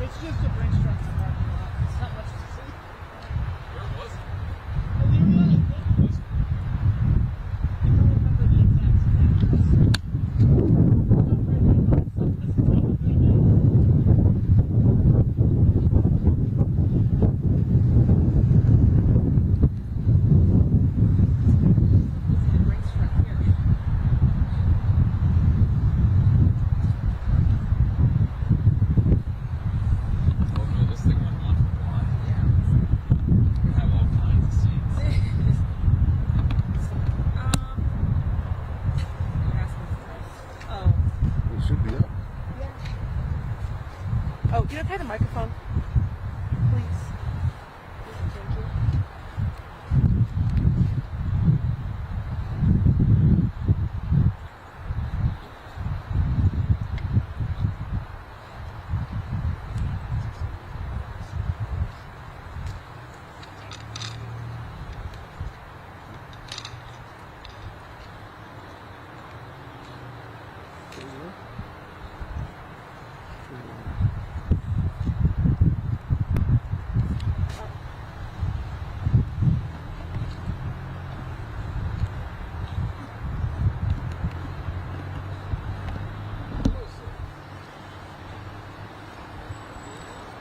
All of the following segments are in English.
It's just a bridge truck in the parking lot. It's not much to see. Where was it? Elyria, I think. I don't remember the exact address. Not very good, but it's probably nice. Hopefully this thing went on for a while. We have all kinds of seats. Oh. It should be up. Yeah. Oh, can I play the microphone? Please. Thank you.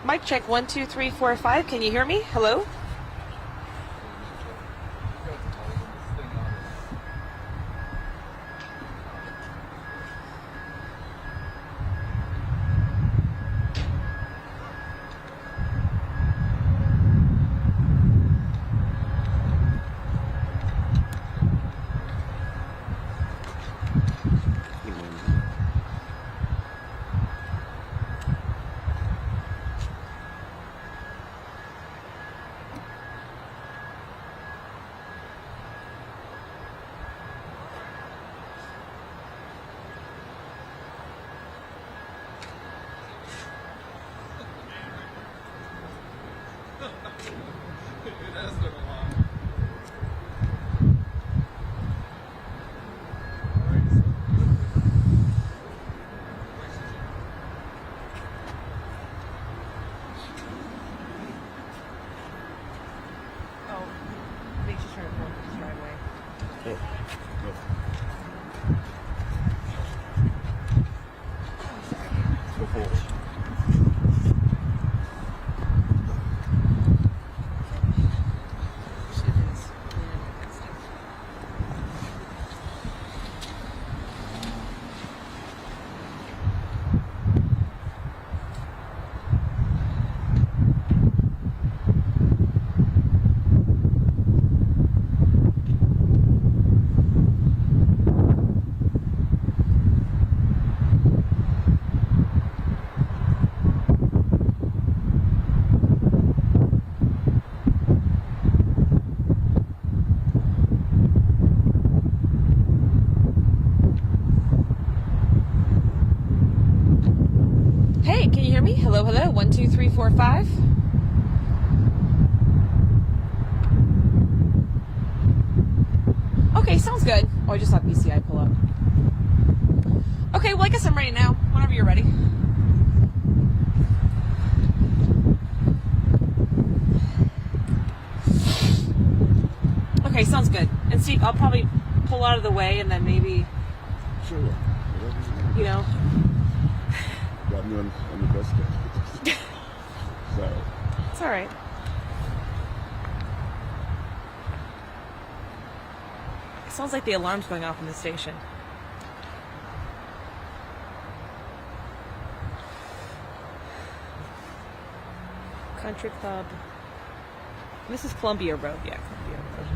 Mic check 1 2 3 4 5. Can you hear me? Hello? It has been a while. Oh, I think she's trying to pull into his driveway. Go forward. Hey, can you hear me? Hello, hello. 1 2 3 4 5. Okay, sounds good. Oh, I just saw BCI pull up. Okay, well, I guess I'm ready now. Whenever you're ready. Okay, sounds good. And see, I'll probably pull out of the way and then maybe, Sure. Whatever you know. Got me on the bus stop. Sorry. It's all right. It sounds like the alarm's going off in the station. Country Club. This is Columbia Road. Yeah, Columbia Road.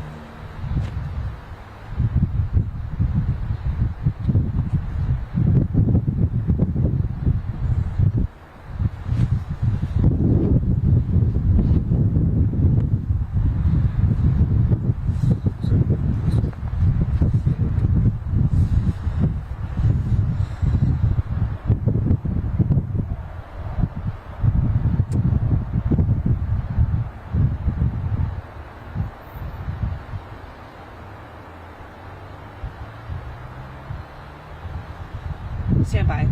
Stand by.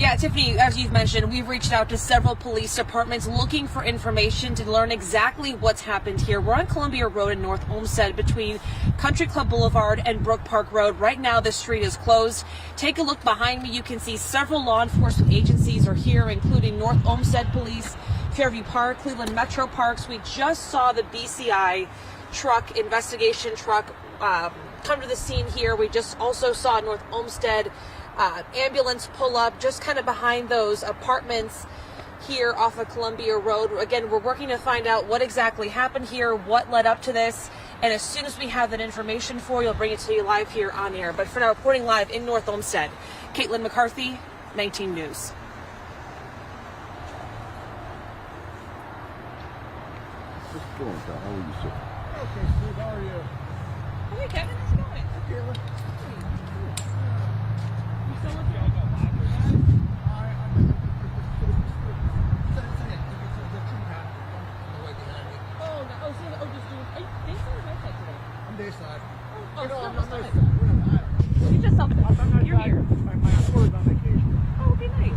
Yeah, Tiffany, as you've mentioned, we've reached out to several police departments looking for information to learn exactly what's happened here. We're on Columbia Road in North Olmsted between Country Club Boulevard and Brookpark Road. Right now, the street is closed. Take a look behind me. You can see several law enforcement agencies are here, including North Olmsted Police, Fairview Park, Cleveland Metro Parks. We just saw the BCI truck, investigation truck, come to the scene here. We just also saw North Olmsted ambulance pull up just kind of behind those apartments here off of Columbia Road. Again, we're working to find out what exactly happened here, what led up to this, and as soon as we have that information for you, we'll bring it to you live here on air. But for now, reporting live in North Olmsted, Caitlin McCarthy, 19 News. What's going on? How are you, sir? Okay, Steve, how are you? Hey, Kevin, how's it going? Okay, You still with y'all go live or not? I'm dayside. You just something. You're here. My employer's on vacation. Oh, okay, nice.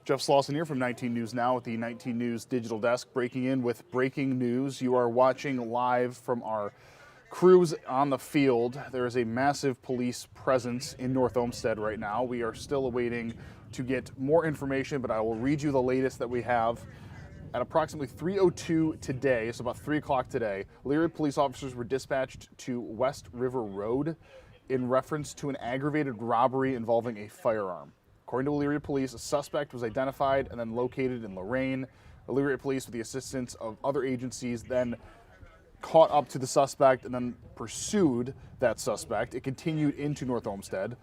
Jeff Slauson here from 19 News Now at the 19 News Digital Desk, breaking in with breaking news. You are watching live from our crews on the field. There is a massive police presence in North Olmsted right now. We are still awaiting to get more information, but I will read you the latest that we have. At approximately 3:02 today, so about 3 o'clock today, Elyria police officers were dispatched to West River Road in reference to an aggravated robbery involving a firearm. According to Elyria police, a suspect was identified and then located in Lorain. Elyria police, with the assistance of other agencies, then caught up to the suspect and then pursued that suspect. It continued into North Olmsted.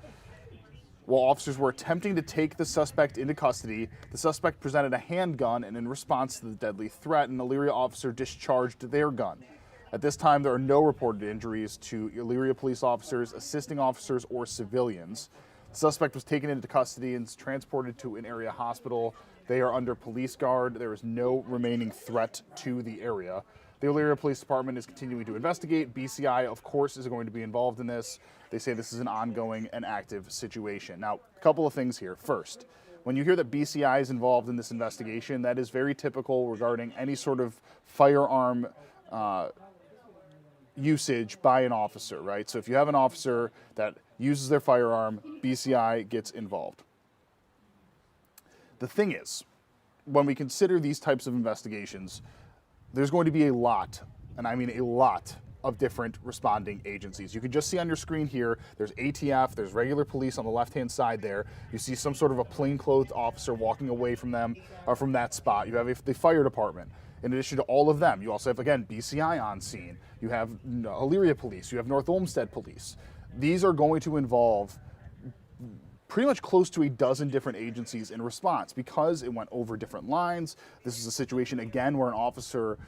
While officers were attempting to take the suspect into custody, the suspect presented a handgun, and in response to the deadly threat, an Elyria officer discharged their gun. At this time, there are no reported injuries to Elyria police officers, assisting officers, or civilians. The suspect was taken into custody and transported to an area hospital. They are under police guard. There is no remaining threat to the area. The Elyria Police Department is continuing to investigate. BCI, of course, is going to be involved in this. They say this is an ongoing and active situation. Now, a couple of things here. First, when you hear that BCI is involved in this investigation, that is very typical regarding any sort of firearm usage by an officer, right? So if you have an officer that uses their firearm, BCI gets involved. The thing is, when we consider these types of investigations, there's going to be a lot, and I mean a lot, of different responding agencies. You can just see on your screen here, there's ATF, there's regular police on the left-hand side there. You see some sort of a plainclothes officer walking away from them, or from that spot. You have the fire department. In addition to all of them, you also have, again, BCI on scene. You have Elyria police, you have North Olmsted police. These are going to involve pretty much close to a dozen different agencies in response because it went over different lines. This is a situation, again, where an officer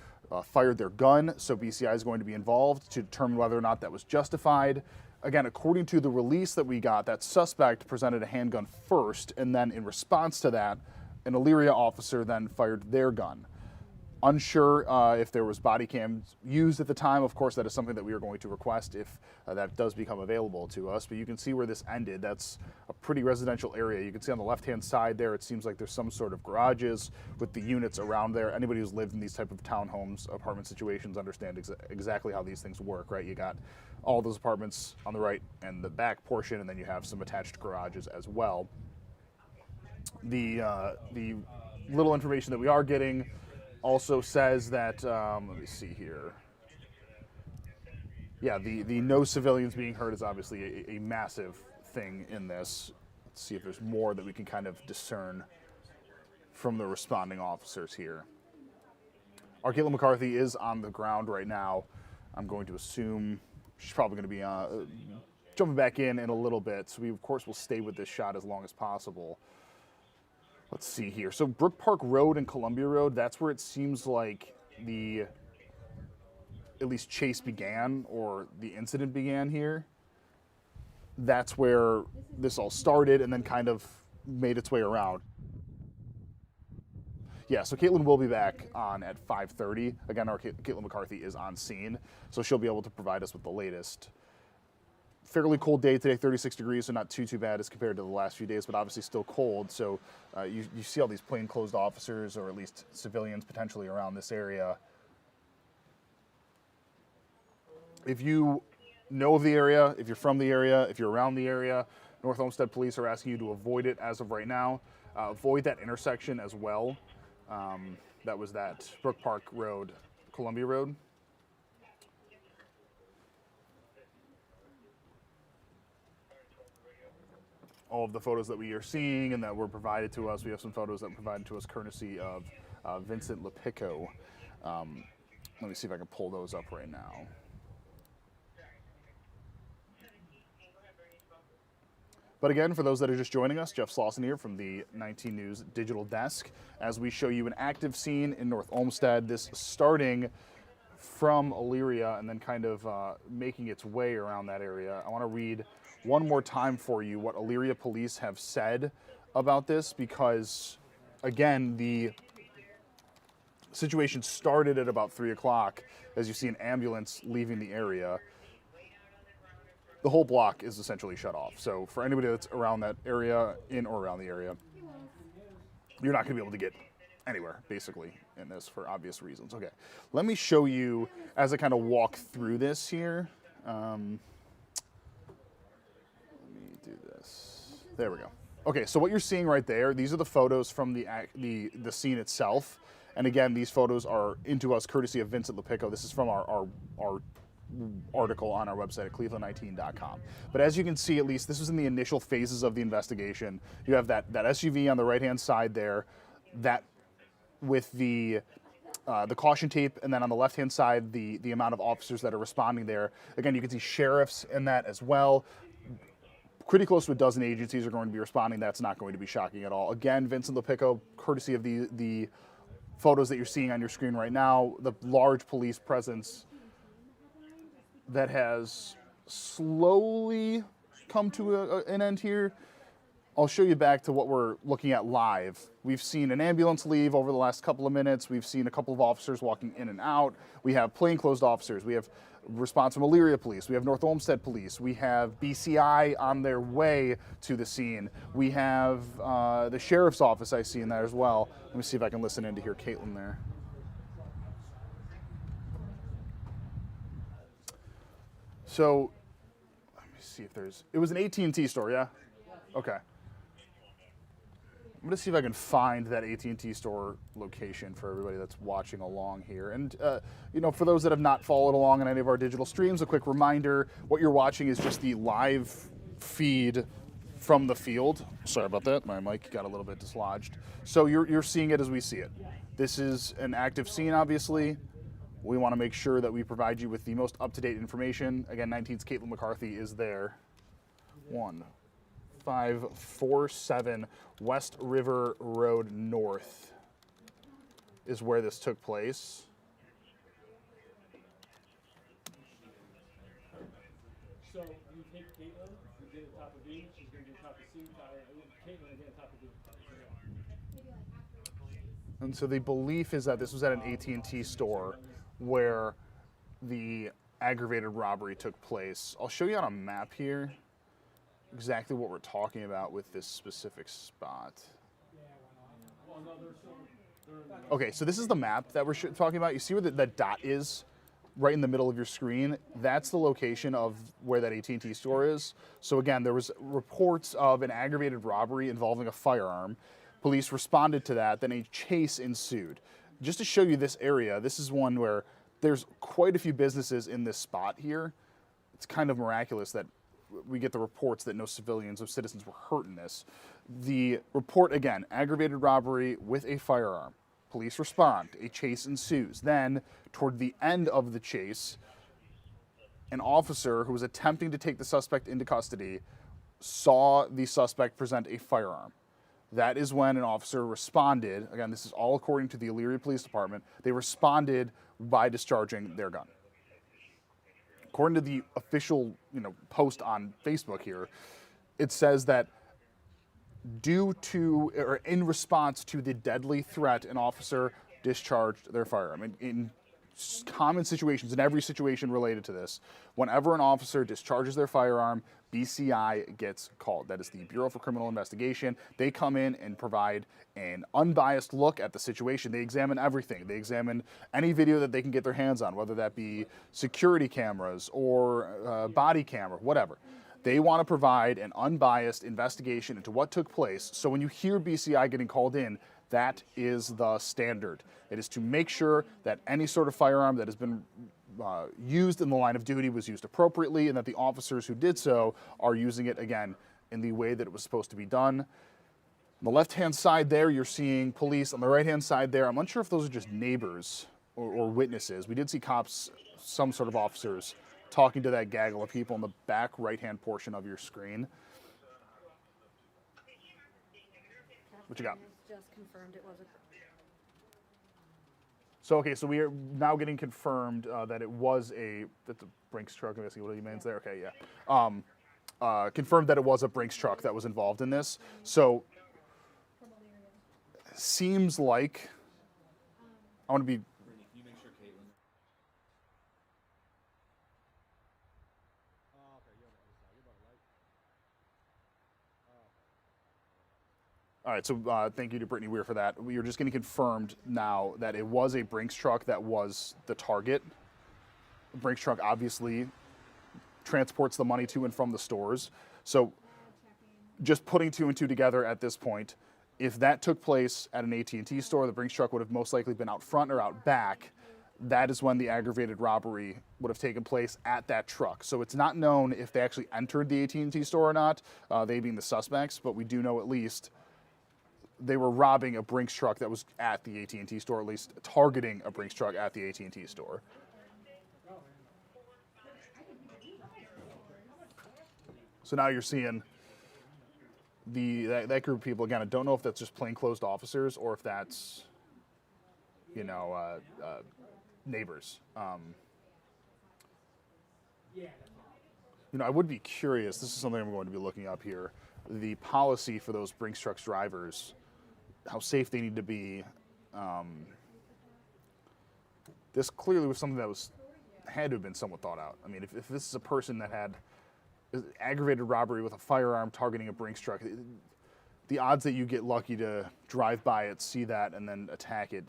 fired their gun, so BCI is going to be involved to determine whether or not that was justified. Again, according to the release that we got, that suspect presented a handgun first, and then in response to that, an Elyria officer then fired their gun. Unsure if there was body cams used at the time. Of course, that is something that we are going to request if that does become available to us. But you can see where this ended. That's a pretty residential area. You can see on the left-hand side there, it seems like there's some sort of garages with the units around there. Anybody who's lived in these type of townhomes, apartment situations understand exactly how these things work, right? You got all those apartments on the right and the back portion, and then you have some attached garages as well. The little information that we are getting also says that, let me see here. Yeah, the no civilians being hurt is obviously a massive thing in this. Let's see if there's more that we can kind of discern from the responding officers here. Our Caitlin McCarthy is on the ground right now. I'm going to assume she's probably going to be jumping back in a little bit. So we, of course, will stay with this shot as long as possible. Let's see here. So Brookpark Road and Columbia Road, that's where it seems like at least chase began, or the incident began here. That's where this all started and then kind of made its way around. Yeah, so Caitlin will be back on at 5:30. Again, our Caitlin McCarthy is on scene, so she'll be able to provide us with the latest. Fairly cold day today, 36 degrees, so not too bad as compared to the last few days, but obviously still cold. So you see all these plainclothes officers, or at least civilians potentially around this area. If you know of the area, if you're from the area, if you're around the area, North Olmsted police are asking you to avoid it as of right now. Avoid that intersection as well. That was that Brookpark Road, Columbia Road. All of the photos that we are seeing and that were provided to us, we have some photos that were provided to us courtesy of Vincent Lepico. Let me see if I can pull those up right now. But again, for those that are just joining us, Jeff Slauson here from the 19 News Digital Desk, as we show you an active scene in North Olmsted, this starting from Elyria and then kind of making its way around that area. I want to read one more time for you what Elyria police have said about this, because again, the situation started at about 3 o'clock as you see an ambulance leaving the area. The whole block is essentially shut off. So for anybody that's around that area, in or around the area, you're not going to be able to get anywhere, basically, in this for obvious reasons. Okay, let me show you as I kind of walk through this here. Let me do this. There we go. Okay, so what you're seeing right there, these are the photos from the scene itself. And again, these photos are into us courtesy of Vincent Lepico. This is from our article on our website at cleveland19.com. But as you can see, at least this was in the initial phases of the investigation. You have that SUV on the right-hand side there, that with the caution tape, and then on the left-hand side, the amount of officers that are responding there. Again, you can see sheriffs in that as well. Pretty close to a dozen agencies are going to be responding. That's not going to be shocking at all. Again, Vincent Lepico, courtesy of the photos that you're seeing on your screen right now, the large police presence that has slowly come to an end here. I'll show you back to what we're looking at live. We've seen an ambulance leave over the last couple of minutes. We've seen a couple of officers walking in and out. We have plainclothes officers. We have response from Elyria Police. We have North Olmsted Police. We have BCI on their way to the scene. We have the Sheriff's Office I see in there as well. Let me see if I can listen in to hear Caitlin there. So, let me see if there's, it was an AT&T store, yeah? Okay. I'm going to see if I can find that AT&T store location for everybody that's watching along here. And, you know, for those that have not followed along on any of our digital streams, a quick reminder, what you're watching is just the live feed from the field. Sorry about that. My mic got a little bit dislodged. So you're seeing it as we see it. This is an active scene, obviously. We want to make sure that we provide you with the most up-to-date information. Again, 19's Caitlin McCarthy is there. 1547 West River Road North is where this took place. So you take Caitlin, you get on top of B, she's going to get on top of C, Caitlin again on top of B. And so the belief is that this was at an AT&T store where the aggravated robbery took place. I'll show you on a map here exactly what we're talking about with this specific spot. Okay, so this is the map that we're talking about. You see where the dot is right in the middle of your screen? That's the location of where that AT&T store is. So again, there was reports of an aggravated robbery involving a firearm. Police responded to that, then a chase ensued. Just to show you this area, this is one where there's quite a few businesses in this spot here. It's kind of miraculous that we get the reports that no civilians or citizens were hurt in this. The report, again, aggravated robbery with a firearm. Police respond, a chase ensues. Then, toward the end of the chase, an officer who was attempting to take the suspect into custody saw the suspect present a firearm. That is when an officer responded. Again, this is all according to the Elyria Police Department. They responded by discharging their gun. According to the official, post on Facebook here, it says that due to or in response to the deadly threat, an officer discharged their firearm. In common situations, in every situation related to this, whenever an officer discharges their firearm, BCI gets called. That is the Bureau for Criminal Investigation. They come in and provide an unbiased look at the situation. They examine everything. They examine any video that they can get their hands on, whether that be security cameras or body camera, whatever. They want to provide an unbiased investigation into what took place. So when you hear BCI getting called in, that is the standard. It is to make sure that any sort of firearm that has been used in the line of duty was used appropriately, and that the officers who did so are using it, again, in the way that it was supposed to be done. On the left-hand side there, you're seeing police. On the right-hand side there, I'm unsure if those are just neighbors or witnesses. We did see cops, some sort of officers, talking to that gaggle of people in the back right-hand portion of your screen. What you got? Just confirmed it was a... So, okay, so we are now getting confirmed that it was that's a Brinks truck. I'm guessing what he means there. Okay, yeah. Confirmed that it was a Brinks truck that was involved in this. So, seems like, I want to be... Can you make sure Caitlin... All right, so thank you to Brittany Weir for that. We are just getting confirmed now that it was a Brinks truck that was the target. The Brinks truck obviously transports the money to and from the stores. So just putting two and two together at this point, if that took place at an AT&T store, the Brinks truck would have most likely been out front or out back. That is when the aggravated robbery would have taken place at that truck. So it's not known if they actually entered the AT&T store or not, they being the suspects, but we do know at least they were robbing a Brinks truck that was at the AT&T store, at least targeting a Brinks truck at the AT&T store. So now you're seeing that group of people. Again, I don't know if that's just plainclothes officers or if that's, you know, neighbors. You know, I would be curious. This is something I'm going to be looking up here. The policy for those Brinks trucks drivers, how safe they need to be. This clearly was something that had to have been somewhat thought out. I mean, if this is a person that had aggravated robbery with a firearm targeting a Brinks truck, the odds that you get lucky to drive by it, see that, and then attack it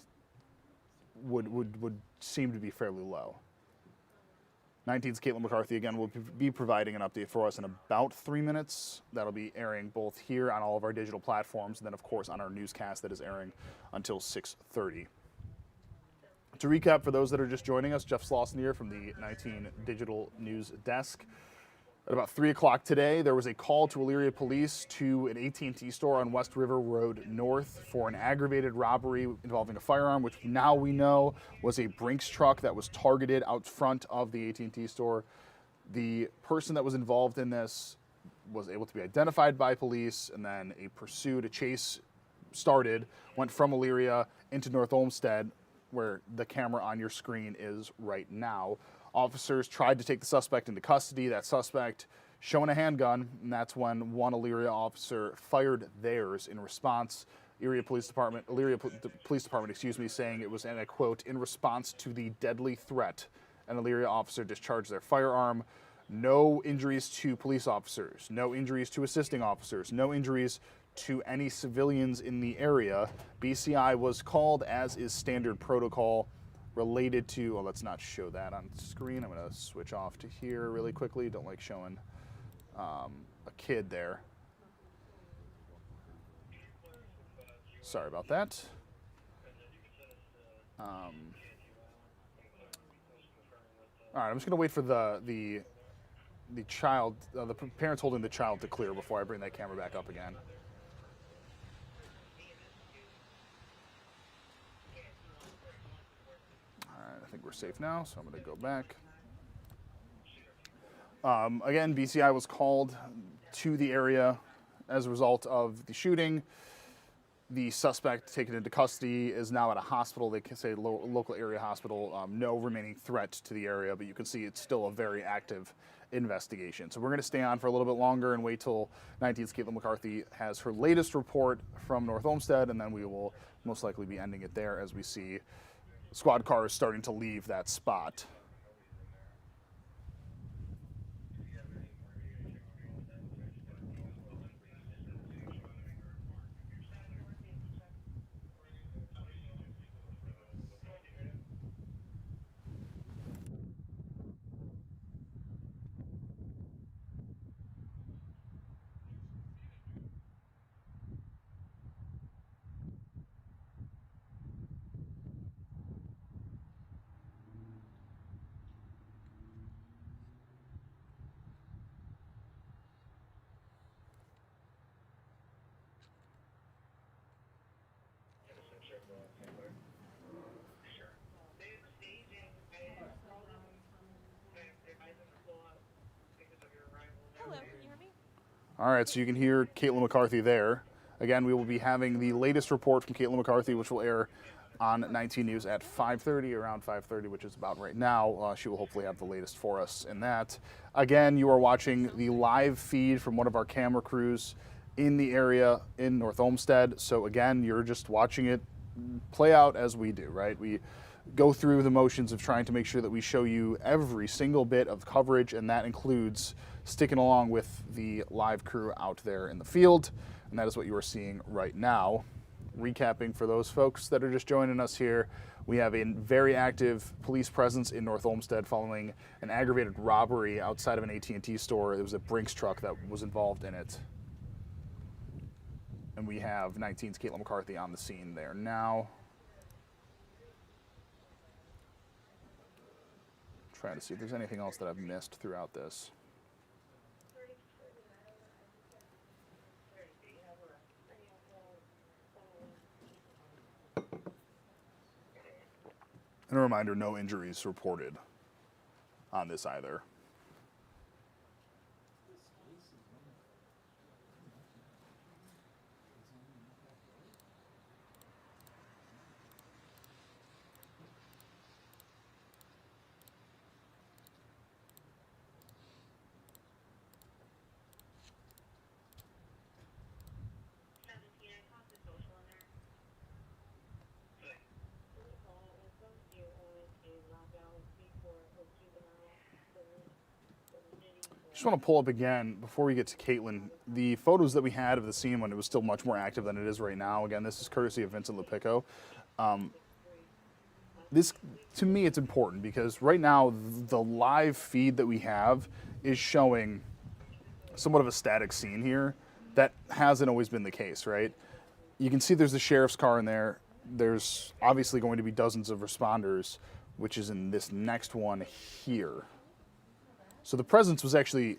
would seem to be fairly low. 19's Caitlin McCarthy again will be providing an update for us in about 3 minutes. That'll be airing both here on all of our digital platforms, and then of course on our newscast that is airing until 6:30. To recap, for those that are just joining us, Jeff Slauson here from the 19 Digital News Desk. At about 3 o'clock today, there was a call to Elyria Police to an AT&T store on West River Road North for an aggravated robbery involving a firearm, which now we know was a Brinks truck that was targeted out front of the AT&T store. The person that was involved in this was able to be identified by police, and then a chase started, went from Elyria into North Olmsted, where the camera on your screen is right now. Officers tried to take the suspect into custody. That suspect showing a handgun, and that's when one Elyria officer fired theirs in response. Elyria Police Department, saying it was, and I quote, in response to the deadly threat. An Elyria officer discharged their firearm. No injuries to police officers, no injuries to assisting officers, no injuries to any civilians in the area. BCI was called, as is standard protocol, related to, well, let's not show that on screen. I'm going to switch off to here really quickly. Don't like showing a kid there. Sorry about that. All right, I'm just going to wait for the child, the parents holding the child to clear before I bring that camera back up again. I think we're safe now, so I'm going to go back. Again, BCI was called to the area as a result of the shooting. The suspect taken into custody is now at a hospital. They can say local area hospital. No remaining threat to the area, but you can see it's still a very active investigation. So we're going to stay on for a little bit longer and wait till 19's Caitlin McCarthy has her latest report from North Olmsted, and then we will most likely be ending it there as we see squad cars starting to leave that spot. Hello, can you hear me? All right, so you can hear Caitlin McCarthy there. Again, we will be having the latest report from Caitlin McCarthy, which will air on 19 News at 5:30, around 5:30, which is about right now. She will hopefully have the latest for us in that. Again, you are watching the live feed from one of our camera crews in the area in North Olmsted. So again, you're just watching it play out as we do, right? We go through the motions of trying to make sure that we show you every single bit of coverage, and that includes sticking along with the live crew out there in the field. And that is what you are seeing right now. Recapping for those folks that are just joining us here, we have a very active police presence in North Olmsted following an aggravated robbery outside of an AT&T store. There was a Brinks truck that was involved in it. And we have 19's Caitlin McCarthy on the scene there now. Trying to see if there's anything else that I've missed throughout this. And a reminder, no injuries reported on this either. Just want to pull up again before we get to Caitlin the photos that we had of the scene when it was still much more active than it is right now. Again, this is courtesy of Vincent Lepico. This, to me, it's important because right now the live feed that we have is showing somewhat of a static scene here. That hasn't always been the case, right? You can see there's the sheriff's car in there. There's obviously going to be dozens of responders, which is in this next one here. So the presence was actually,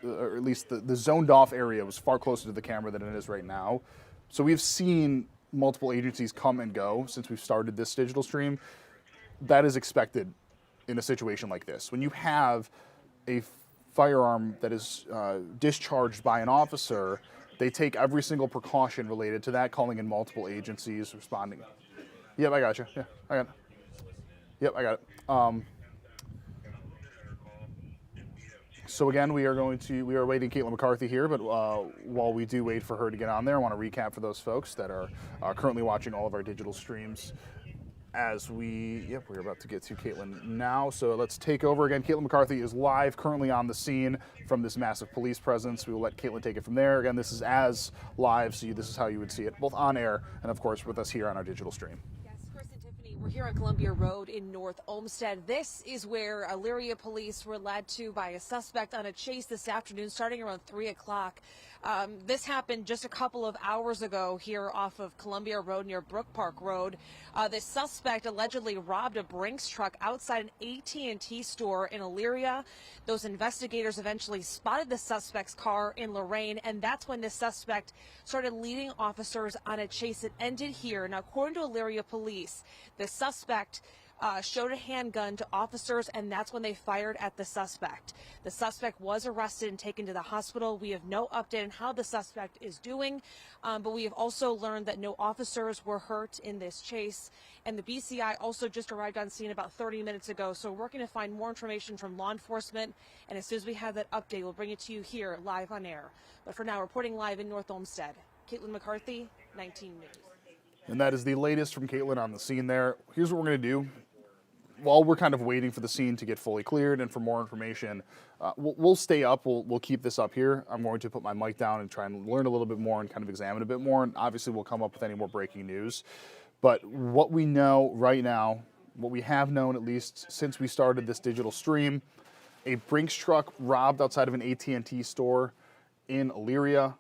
or at least the zoned off area was far closer to the camera than it is right now. So we've seen multiple agencies come and go since we've started this digital stream. That is expected in a situation like this. When you have a firearm that is discharged by an officer, they take every single precaution related to that, calling in multiple agencies, responding. Yep, I got you. Yeah, I got it. Yep, I got it. So again, we are waiting Caitlin McCarthy here, but while we do wait for her to get on there, I want to recap for those folks that are currently watching all of our digital streams as we're about to get to Caitlin now. So let's take over again. Caitlin McCarthy is live currently on the scene from this massive police presence. We will let Caitlin take it from there. Again, this is as live, so this is how you would see it, both on air and of course with us here on our digital stream. We're here on Columbia Road in North Olmsted. This is where Elyria police were led to by a suspect on a chase this afternoon starting around 3 o'clock. This happened just a couple of hours ago here off of Columbia Road near Brookpark Road. The suspect allegedly robbed a Brinks truck outside an AT&T store in Elyria. Those investigators eventually spotted the suspect's car in Lorain, and that's when the suspect started leading officers on a chase that ended here. Now, according to Elyria police, the suspect showed a handgun to officers, and that's when they fired at the suspect. The suspect was arrested and taken to the hospital. We have no update on how the suspect is doing, but we have also learned that no officers were hurt in this chase. And the BCI also just arrived on scene about 30 minutes ago, so we're working to find more information from law enforcement, and as soon as we have that update, we'll bring it to you here live on air. But for now, reporting live in North Olmsted, Caitlin McCarthy, 19 News. And that is the latest from Caitlin on the scene there. Here's what we're going to do. While we're kind of waiting for the scene to get fully cleared and for more information, we'll stay up. We'll keep this up here. I'm going to put my mic down and try and learn a little bit more and kind of examine a bit more. And obviously, we'll come up with any more breaking news. But what we know right now, what we have known at least since we started this digital stream, a Brinks truck robbed outside of an AT&T store in Elyria.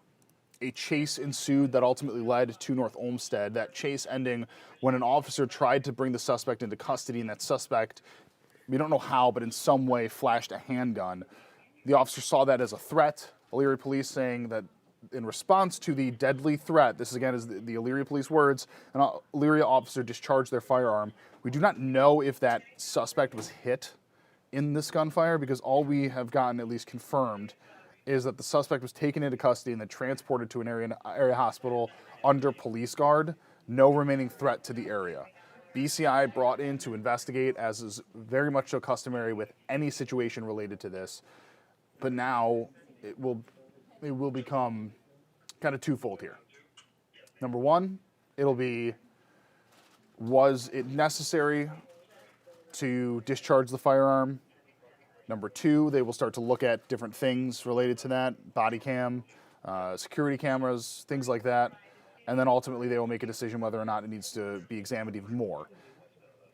A chase ensued that ultimately led to North Olmsted. That chase ending when an officer tried to bring the suspect into custody, and that suspect, we don't know how, but in some way flashed a handgun. The officer saw that as a threat. Elyria police saying that in response to the deadly threat, this again is the Elyria police words, an Elyria officer discharged their firearm. We do not know if that suspect was hit in this gunfire because all we have gotten at least confirmed is that the suspect was taken into custody and then transported to an area hospital under police guard. No remaining threat to the area. BCI brought in to investigate, as is very much so customary with any situation related to this. But now it will become kind of twofold here. Number one, it'll be, was it necessary to discharge the firearm? Number two, they will start to look at different things related to that, body cam, security cameras, things like that. And then ultimately they will make a decision whether or not it needs to be examined even more.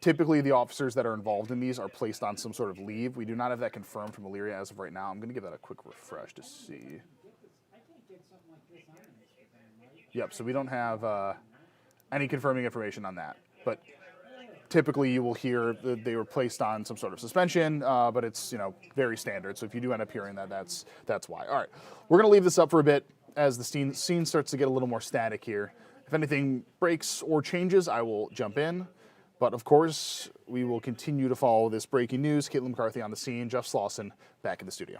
Typically, the officers that are involved in these are placed on some sort of leave. We do not have that confirmed from Elyria as of right now. I'm going to give that a quick refresh to see. Yep, so we don't have any confirming information on that. But typically you will hear that they were placed on some sort of suspension, but it's very standard. So if you do end up hearing that, that's why. All right, we're going to leave this up for a bit as the scene starts to get a little more static here. If anything breaks or changes, I will jump in. But of course, we will continue to follow this breaking news. Caitlin McCarthy on the scene, Jeff Slauson back in the studio.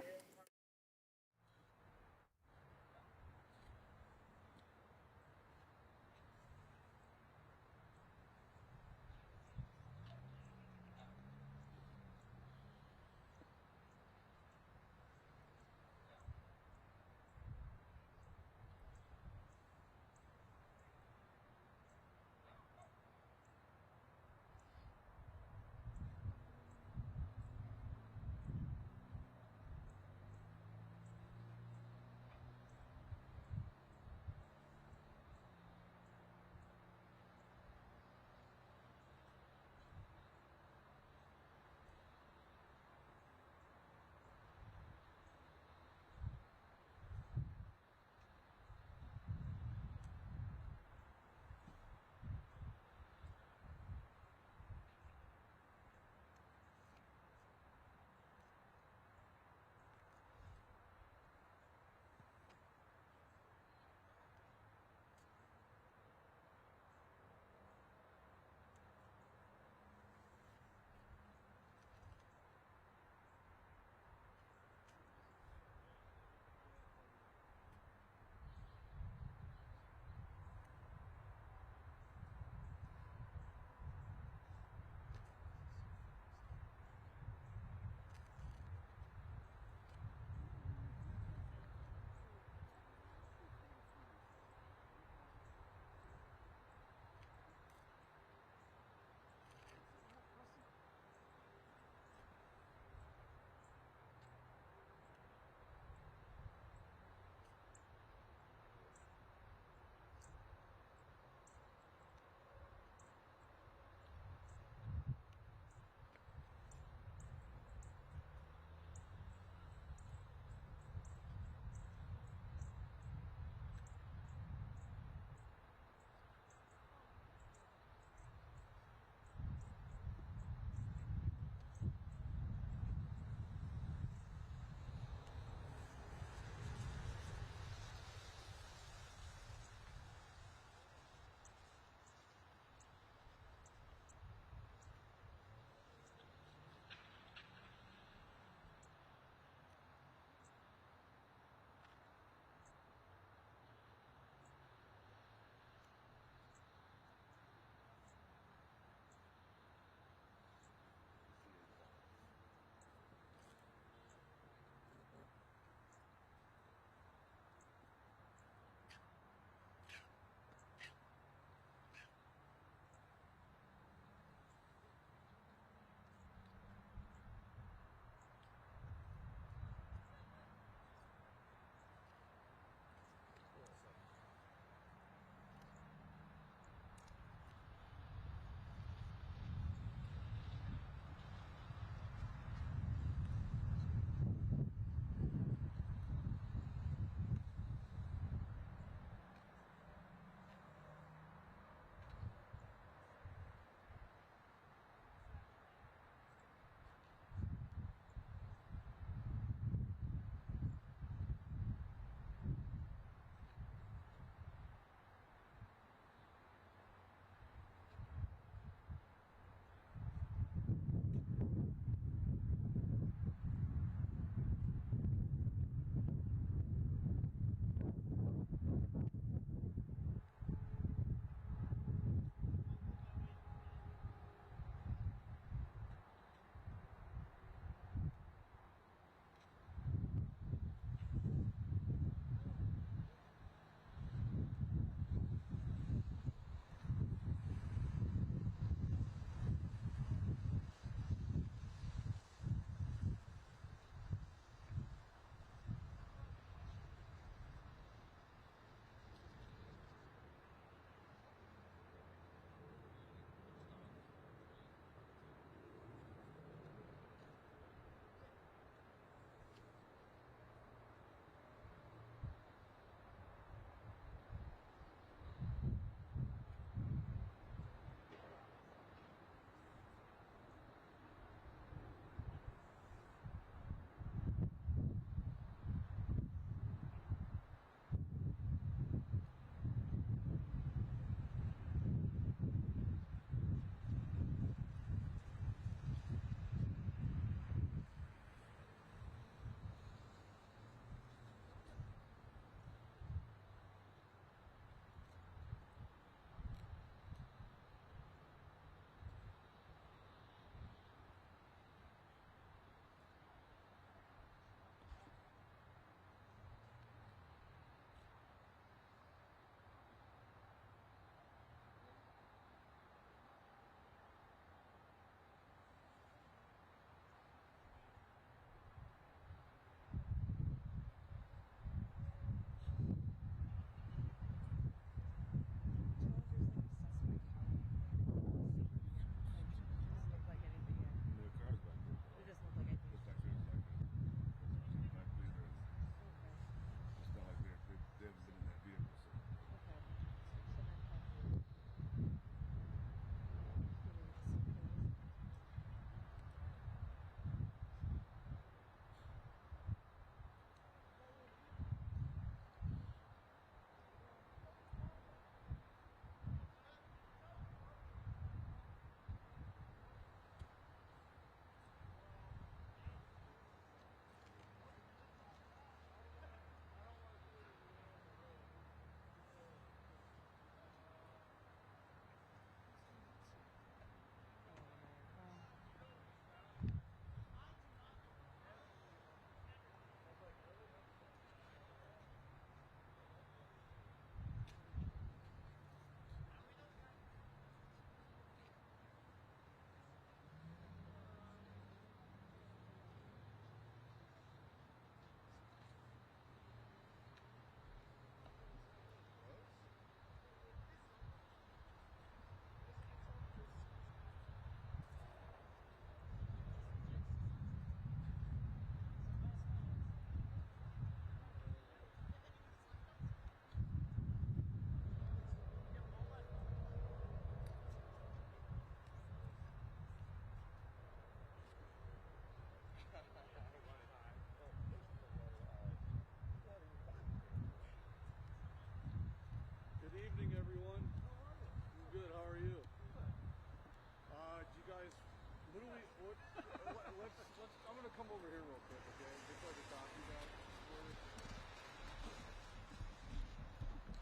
come over here real quick, okay? Just so I can talk to you guys.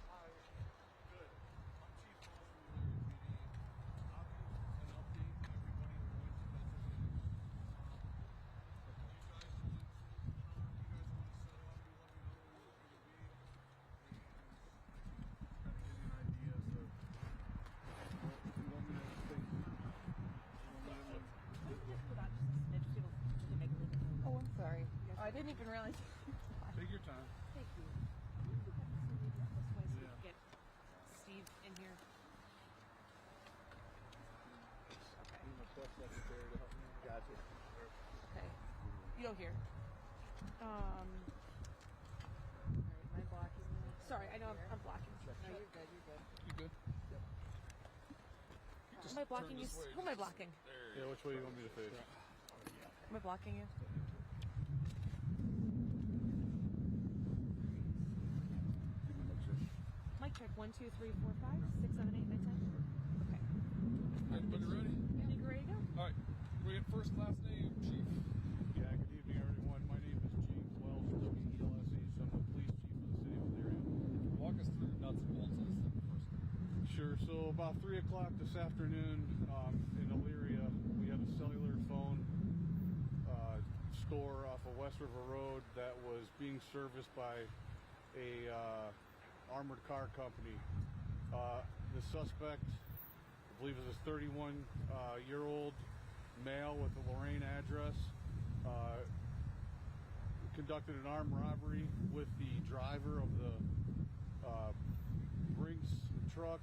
Hi. Good. I'm Chief Paul from the Area PD. I'll give an update to everybody on what's investigating. You guys want to set up, you let me know where you're going to be. And kind of give you an idea of you want me to take... Oh, I'm sorry. Oh, I didn't even realize. Take your time. Thank you. This way so we Yeah. can get Steve in here. Need my press secretary to help me. Gotcha. Okay. You don't hear. All right, am I blocking you? Sorry, I know I'm blocking. No, you're good. You're good. You good? Am I blocking you? Who am I blocking? there. Yeah, which way you want me to face? Am I blocking you? Mic check 1, 2, 3, 4, 5, 6, 7, 8, 9, 10. Okay. Everybody ready? You think we're ready to go? All right. We get first class name, Chief. Yeah, good evening, everyone. My name is James Welsh, WELSE. I'm the police chief of the city of Elyria. Walk us through nuts and bolts of this thing first. Sure. So about 3 o'clock this afternoon in Elyria, we had a cellular phone store off of West River Road that was being serviced by a armored car company. The suspect, I believe, is a 31-year-old male with a Lorraine address. Conducted an armed robbery with the driver of the Brinks truck,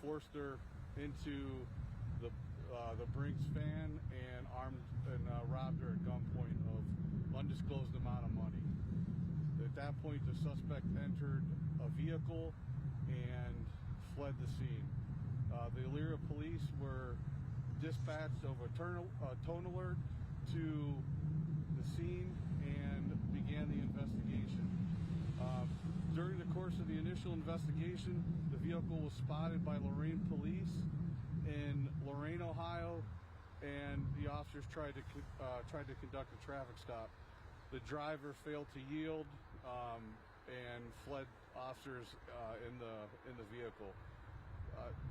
forced her into the Brinks van and robbed her at gunpoint of undisclosed amount of money. At that point, the suspect entered a vehicle and fled the scene. The Elyria police were dispatched of a tone alert to the scene and began the investigation. During the course of the initial investigation, the vehicle was spotted by Lorraine police in Lorain, Ohio, and the officers tried to conduct a traffic stop. The driver failed to yield and fled officers in the vehicle.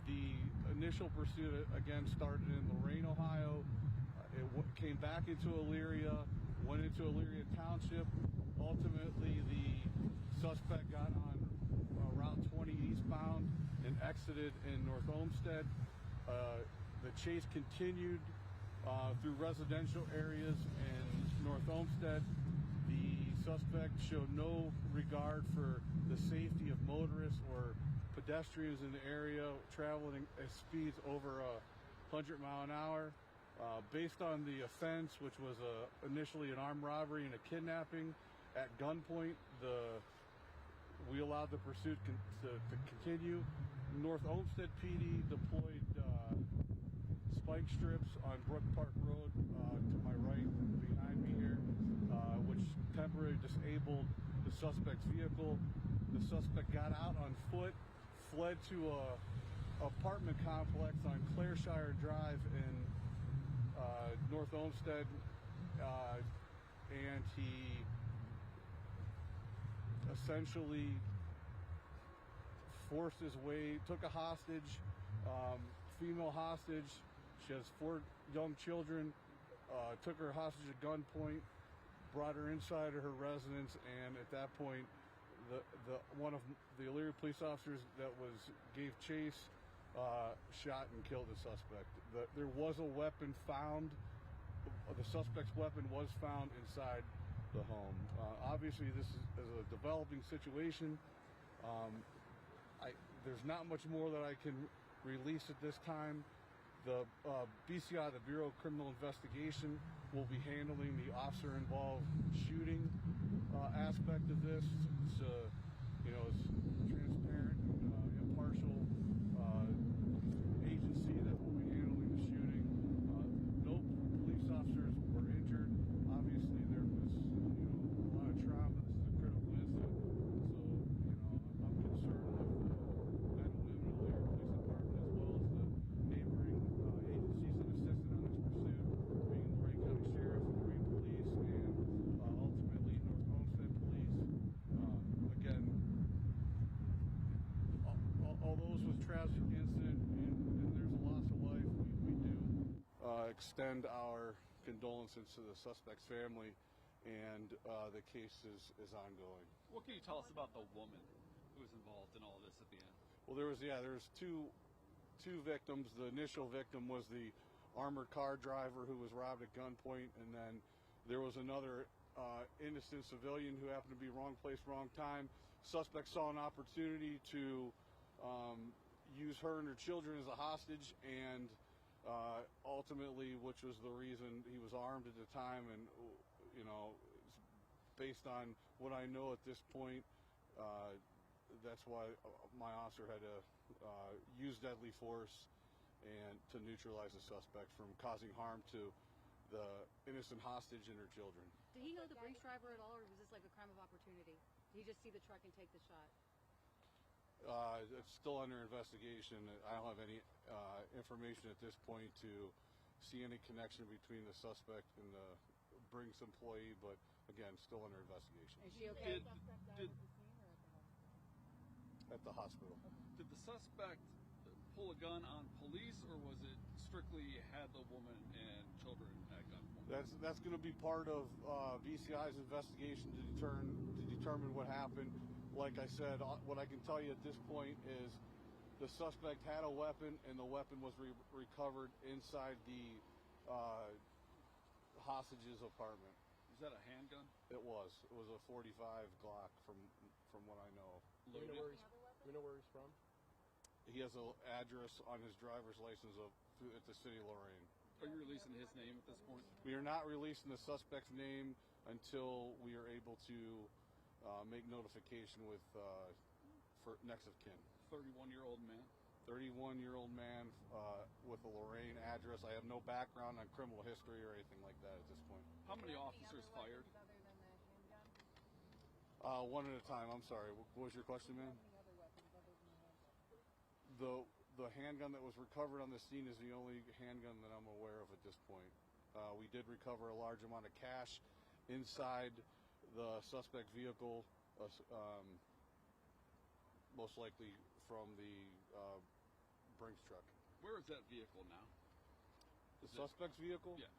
The initial pursuit again started in Lorain, Ohio. It came back into Elyria, went into Elyria Township. Ultimately, the suspect got on Route 20 eastbound and exited in North Olmsted. The chase continued through residential areas in North Olmsted. The suspect showed no regard for the safety of motorists or pedestrians in the area, traveling at speeds over 100 miles an hour. Based on the offense, which was initially an armed robbery and a kidnapping at gunpoint, we allowed the pursuit to continue. North Olmsted PD deployed spike strips on Brookpark Road to my right behind me here, which temporarily disabled the suspect's vehicle. The suspect got out on foot, fled to a apartment complex on Clareshire Drive in North Olmsted, and he essentially forced his way, took a hostage, female hostage. She has 4 young children, took her hostage at gunpoint, brought her inside of her residence, and at that point, one of the Elyria police officers that gave chase shot and killed the suspect. There was a weapon found. The suspect's weapon was found inside the home. Obviously, this is a developing situation. There's not much more that I can release at this time. The BCI, the Bureau of Criminal Investigation, will be handling the officer-involved shooting aspect of this. It's transparent and impartial agency that will be handling the shooting. No police officers were injured. Obviously, there was a lot of trauma. This is a critical incident, so I'm concerned with the men and women of the Elyria Police Department as well as the neighboring agencies that assisted on this pursuit, being Lorraine County Sheriff, extend our condolences to the suspect's family, and the case is ongoing. What can you tell us about the woman who was involved in all this at the end? Well, there's two victims. The initial victim was the armored car driver who was robbed at gunpoint, and then there was another innocent civilian who happened to be wrong place, wrong time. Suspect saw an opportunity to use her and her children as a hostage, and ultimately, which was the reason he was armed at the time, and based on what I know at this point, that's why my officer had to use deadly force and to neutralize the suspect from causing harm to the innocent hostage and her children. Did he know the Brinks driver at all, or was this like a crime of opportunity? Did he just see the truck and take the shot? It's still under investigation. I don't have any information at this point to see any connection between the suspect and the Brinks employee, but again, still under investigation. Is she okay? At the hospital. Did the suspect pull a gun on police, or was it strictly had the woman and children at gunpoint? That's going to be part of VCI's investigation to determine what happened. Like I said, what I can tell you at this point is the suspect had a weapon, and the weapon was recovered inside the hostage's apartment. Is that a handgun? It was. It was a .45 Glock, from what I know. Do we know where he's from? He has an address on his driver's license at the city of Lorain. Are you releasing his name at this point? We are not releasing the suspect's name until we are able to make notification with for next of kin. 31-year-old man. 31-year-old man with a Lorain address. I have no background on criminal history or anything like that at this point. How many officers fired? One at a time. I'm sorry. What was your question, ma'am? The handgun that was recovered on the scene is the only handgun that I'm aware of at this point. We did recover a large amount of cash inside the suspect vehicle, most likely from the Brinks truck. Where is that vehicle now? The suspect's vehicle? Yeah.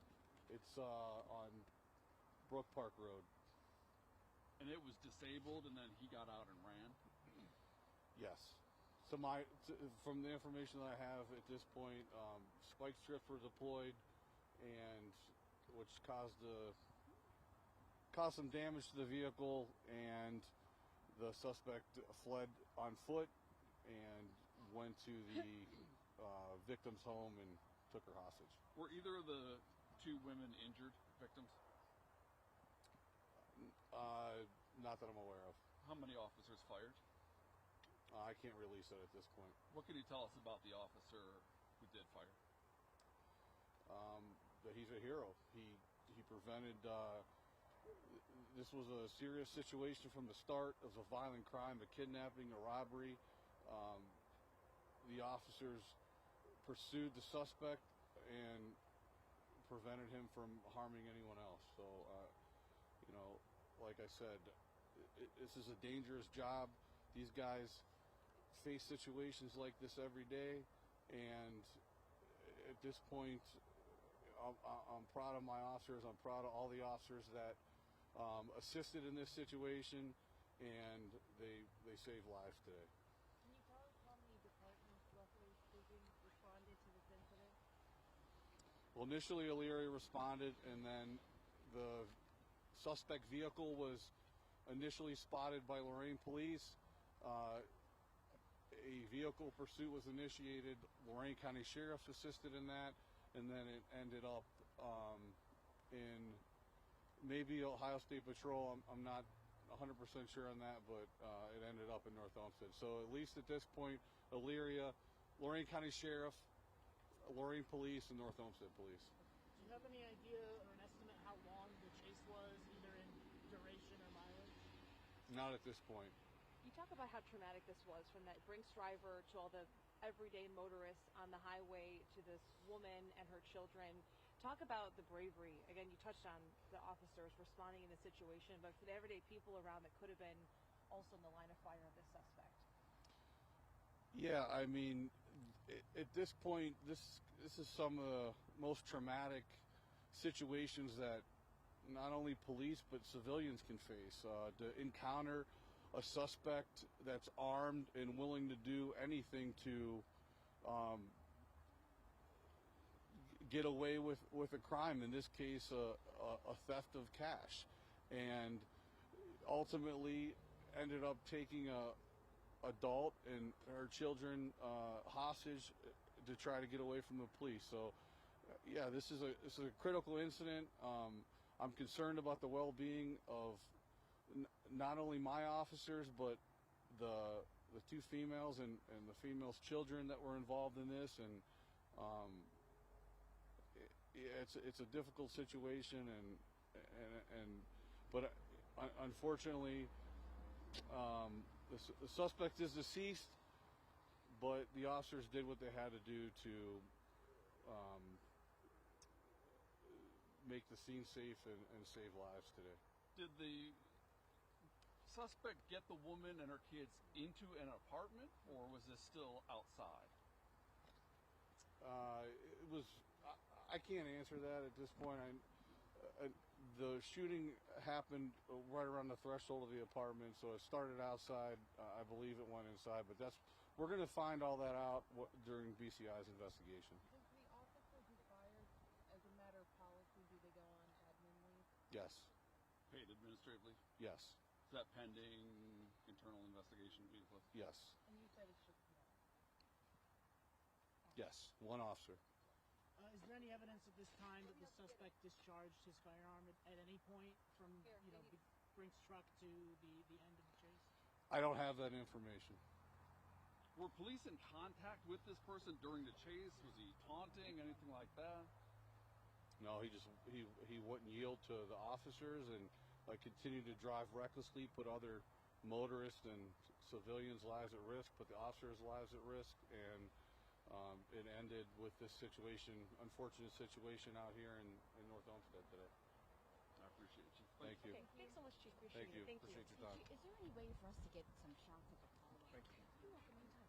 It's on Brookpark Road. And it was disabled, and then he got out and ran? Yes. So from the information that I have at this point, spike strips were deployed, and which caused some damage to the vehicle, and the suspect fled on foot and went to the victim's home and took her hostage. Were either of the two women injured victims? Not that I'm aware of. How many officers fired? I can't release it at this point. What can you tell us about the officer who did fire? That he's a hero. He prevented. This was a serious situation from the start. It was a violent crime, a kidnapping, a robbery. The officers pursued the suspect and prevented him from harming anyone else. So, like I said, this is a dangerous job. These guys face situations like this every day, and at this point, I'm proud of my officers. I'm proud of all the officers that assisted in this situation, and they saved lives today. Can you tell us how many departments, roughly speaking, responded to this incident? Well, initially, Elyria responded, and then the suspect vehicle was initially spotted by Lorain police. A vehicle pursuit was initiated. Lorain County Sheriff's assisted in that, and then it ended up in maybe Ohio State Patrol. I'm not 100% sure on that, but it ended up in North Olmsted. So at least at this point, Elyria, Lorain County Sheriff, Lorain Police, and North Olmsted Police. Do you have any idea or an estimate how long the chase was, either in duration or mileage? Not at this point. You talk about how traumatic this was, from that Brinks driver to all the everyday motorists on the highway to this woman and her children. Talk about the bravery. Again, you touched on the officers responding in the situation, but for the everyday people around that could have been also in the line of fire of this suspect. Yeah, I mean, At this point, this is some of the most traumatic situations that not only police but civilians can face. To encounter a suspect that's armed and willing to do anything to get away with a crime, in this case a theft of cash, and ultimately ended up taking a adult and her children hostage to try to get away from the police. So yeah, this is a critical incident. I'm concerned about the well-being of not only my officers but the two females and the females' children that were involved in this, and it's a difficult situation, but unfortunately the suspect is deceased, but the officers did what they had to do to make the scene safe and save lives today. Did the suspect get the woman and her kids into an apartment, or was this still outside? It was. I can't answer that at this point. The shooting happened right around the threshold of the apartment, so it started outside. I believe it went inside, but we're going to find all that out during BCI's investigation. Does the officer who fired, as a matter of policy, do they go on admin leave? Yes. Paid administratively? Yes. Is that pending internal investigation? Yes. And you said it's just one. Yes. One officer. Is there any evidence at this time that the suspect discharged his firearm at any point from, Brink's truck to the end of the chase? I don't have that information. Were police in contact with this person during the chase? Was he taunting, anything like that? No, he wouldn't yield to the officers and continued to drive recklessly, put other motorists and civilians' lives at risk, put the officers' lives at risk, and it ended with this situation, unfortunate situation out here in North Olmsted today. I appreciate you. Thank you. Okay, thanks so much, Chief. Appreciate Thank you. it. Thank Appreciate you. your time. Is there any way for us to get some shots of the car? Thank you. You're welcome anytime.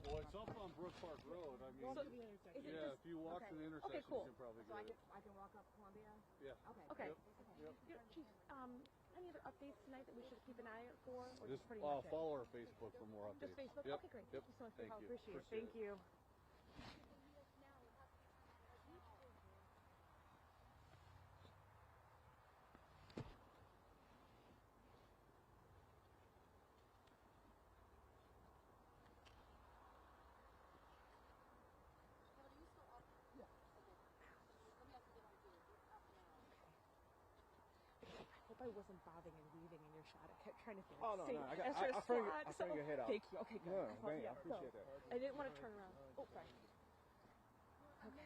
Well, it's up on Brookpark Road. I mean, Go to the intersection. Is it yeah, just- if you walk okay. to the intersection, Okay, cool. you can probably So get it. I can walk up Columbia? Yeah. Okay. Okay. Yep. Chief, any other updates tonight that we should keep an eye out for? Or Just just pretty much it? follow our Facebook for more updates. Just Facebook? Yep. Okay, great. Yep. Thank you so much for your Thank help. you. Appreciate it. Appreciate Thank you. I hope I wasn't bobbing and weaving in your shot. I kept trying to think. Oh, no, say, no, I got- extra I framed your- squat, I framed your head out. Thank you. Okay, good. No, Well, thank you. yeah, I appreciate no. that. I didn't want to turn around. Oh, sorry. Okay.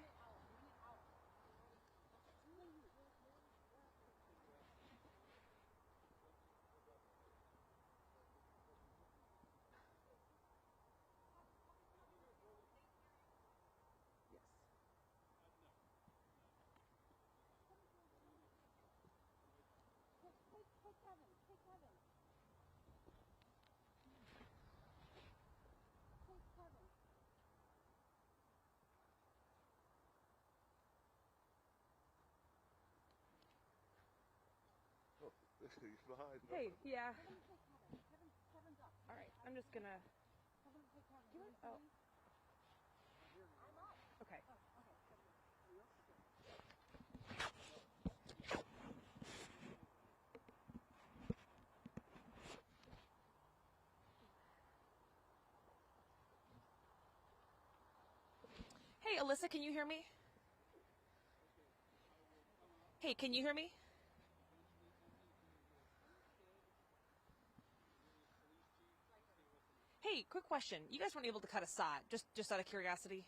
Yes. He's behind. Hey, yeah. All right, I'm just gonna. Oh. Okay. Hey, Alyssa, can you hear me? Hey, can you hear me? Hey, quick question. You guys weren't able to cut a sod, just out of curiosity.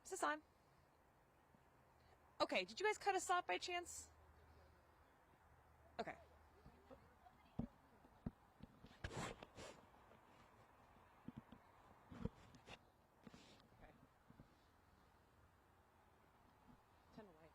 Is this on? Okay, did you guys cut a sod by chance? Okay. Okay. Turn away.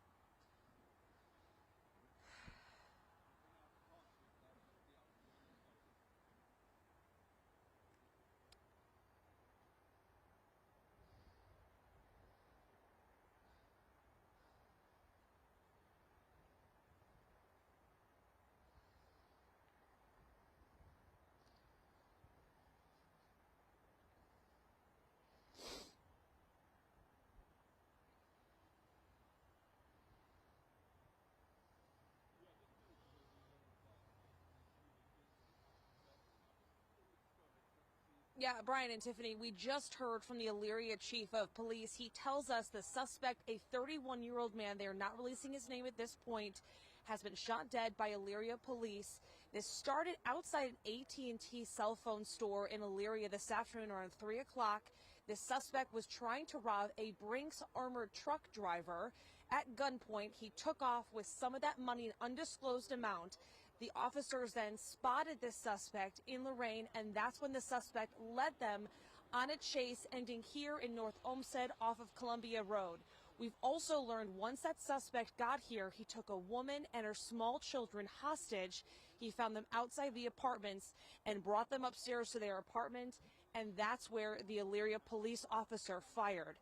Yeah, Brian and Tiffany, we just heard from the Elyria chief of police. He tells us the suspect, a 31-year-old man, they are not releasing his name at this point, has been shot dead by Elyria police. This started outside an AT&T cell phone store in Elyria this afternoon around 3 o'clock. The suspect was trying to rob a Brinks armored truck driver at gunpoint. He took off with some of that money, an undisclosed amount. The officers then spotted this suspect in Lorraine, and that's when the suspect led them on a chase ending here in North Olmsted off of Columbia Road. We've also learned once that suspect got here, he took a woman and her small children hostage. He found them outside the apartments and brought them upstairs to their apartment, and that's where the Elyria police officer fired.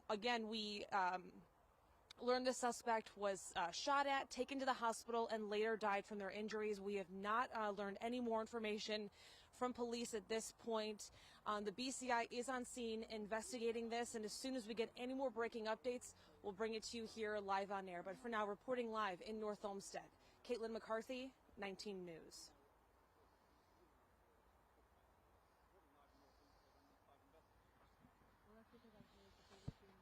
Again, we learned the suspect was shot at, taken to the hospital, and later died from their injuries. We have not learned any more information from police at this point. The BCI is on scene investigating this, and as soon as we get any more breaking updates, we'll bring it to you here live on air. But for now, reporting live in North Olmsted, Caitlin McCarthy, 19 News. Well, that's because I heard that they were doing,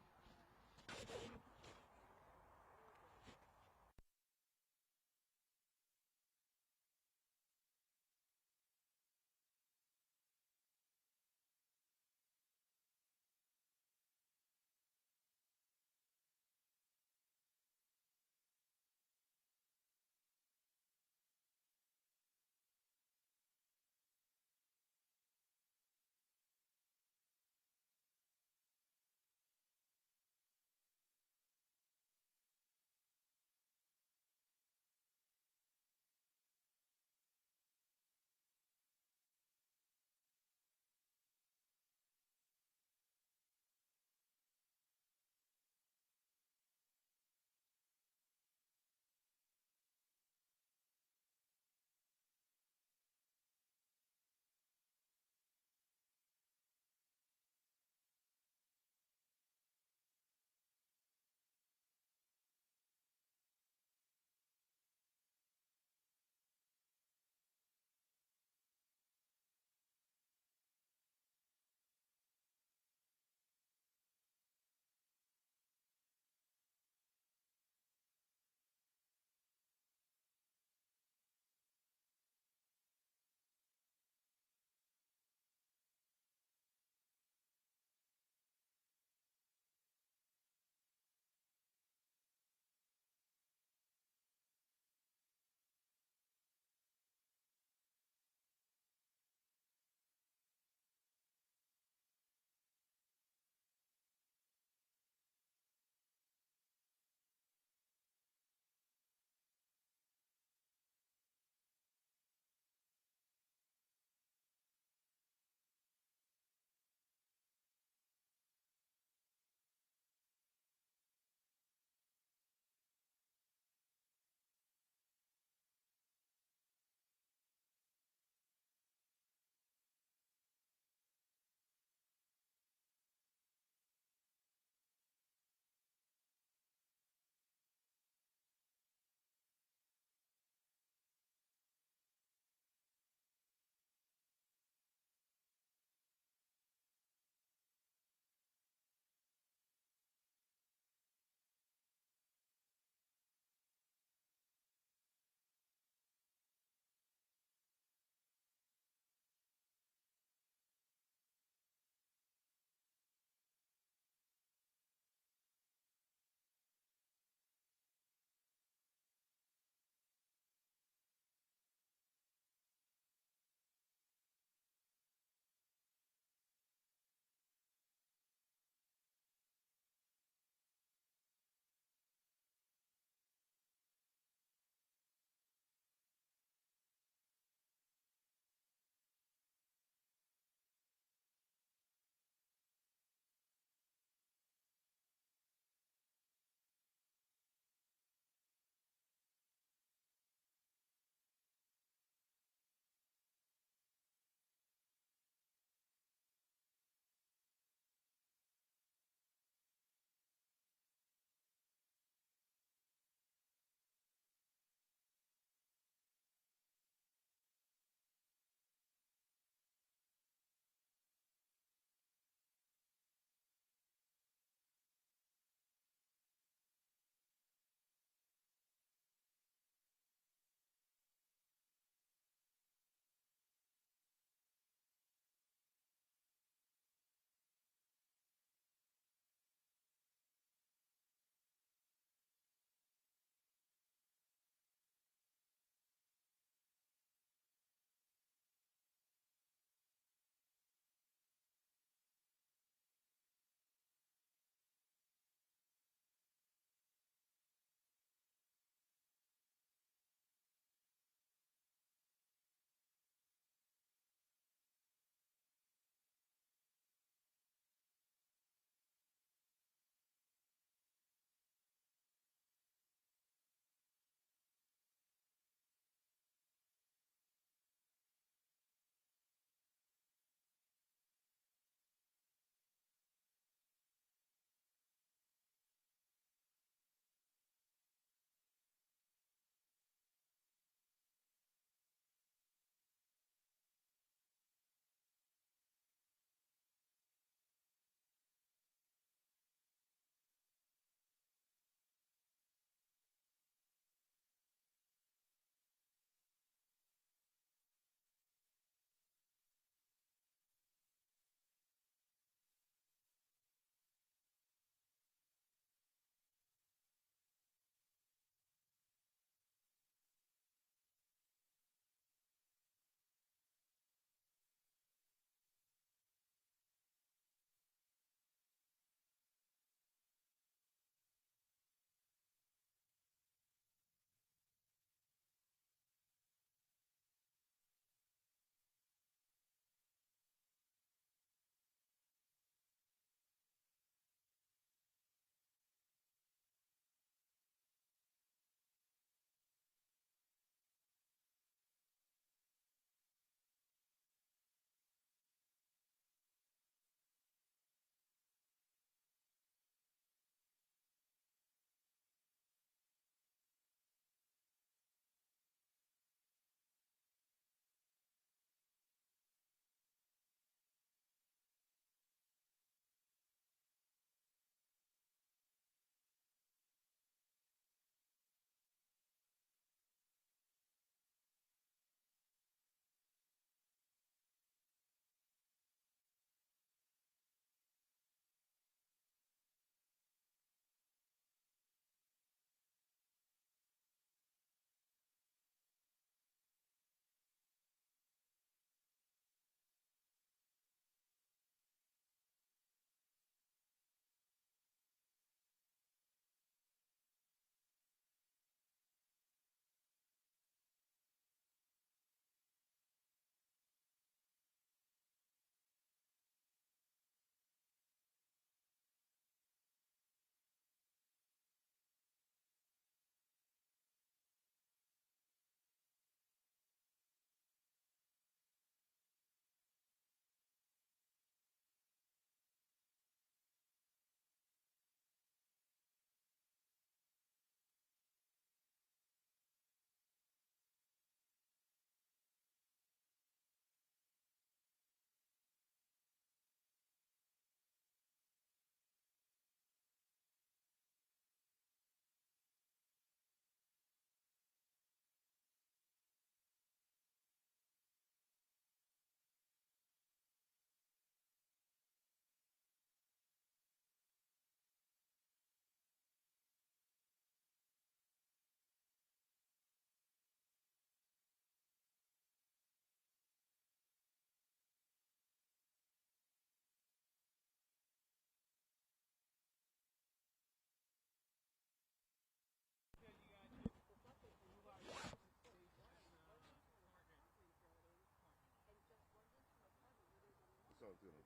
car's gonna.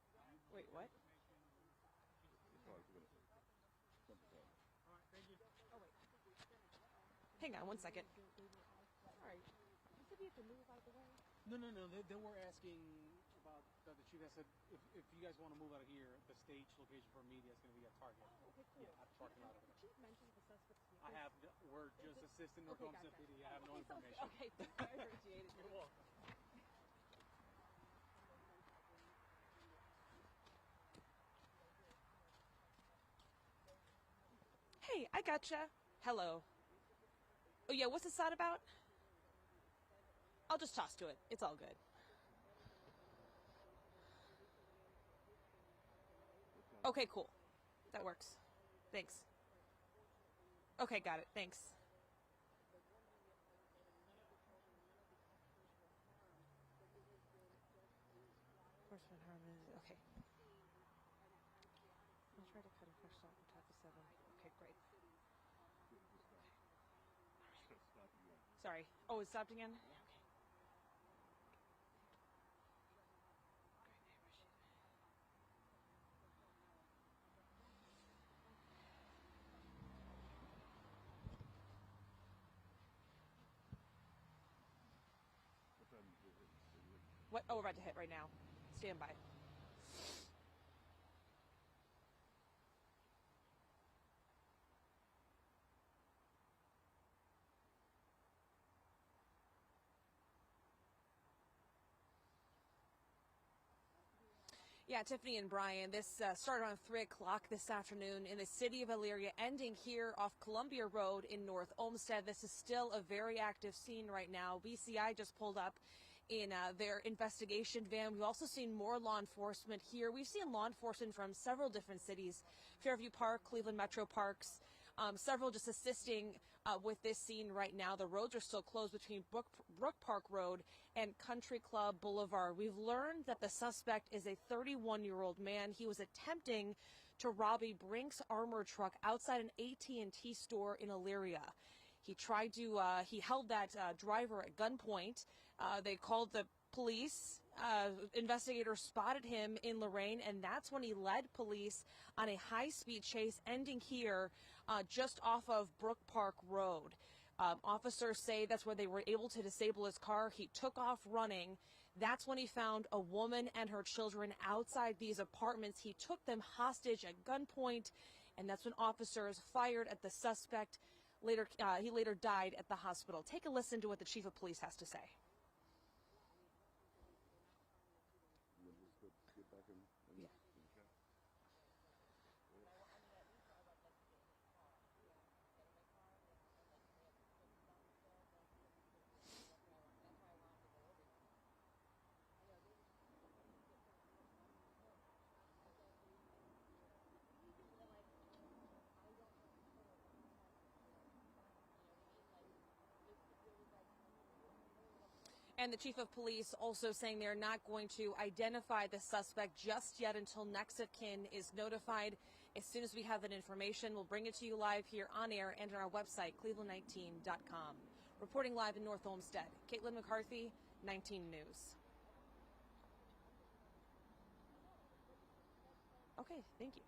Wait, what? The car's gonna. Jump the car. Oh, wait. Hang on one second. Sorry. You said we have to move out of the way? No. They were asking about the chief. I said if you guys want to move out of here, the stage location for media is going to be at Target. Okay, cool. Yeah, at parking lot over The there. chief mentioned the suspect's vehicle. I have. We're just assisting North Okay, Olmsted gotcha. PD. I have no information. Okay, thank you. I appreciate it. You're welcome. Hey, I gotcha. Hello. Oh yeah, what's this side about? I'll just toss to it. It's all good. Okay, cool. That works. Thanks. Okay, got it. Thanks. Horseman harm is okay. I'll try to cut a fresh stop on top of 7. Okay, great. Sorry. Oh, it stopped again? Okay. Great, I appreciate it. What time is it? What? Oh, we're about to hit right now. Stand by. Yeah, Tiffany and Brian, this started around 3 o'clock this afternoon in the city of Elyria, ending here off Columbia Road in North Olmsted. This is still a very active scene right now. BCI just pulled up in their investigation van. We've also seen more law enforcement here. We've seen law enforcement from several different cities, Fairview Park, Cleveland Metro Parks, several just assisting with this scene right now. The roads are still closed between Brookpark Road and Country Club Boulevard. We've learned that the suspect is a 31-year-old man. He was attempting to rob a Brinks armor truck outside an AT&T store in Elyria. He tried to, he held that driver at gunpoint. They called the police. Investigators spotted him in Lorraine, and that's when he led police on a high-speed chase ending here just off of Brookpark Road. Officers say that's where they were able to disable his car. He took off running. That's when he found a woman and her children outside these apartments. He took them hostage at gunpoint, and that's when officers fired at the suspect. He later died at the hospital. Take a listen to what the chief of police has to say. You want to just get back in the chat? And the chief of police also saying they're not going to identify the suspect just yet until next of kin is notified. As soon as we have that information, we'll bring it to you live here on air and on our website, cleveland19.com. Reporting live in North Olmsted, Caitlin McCarthy, 19 News. Okay, thank you.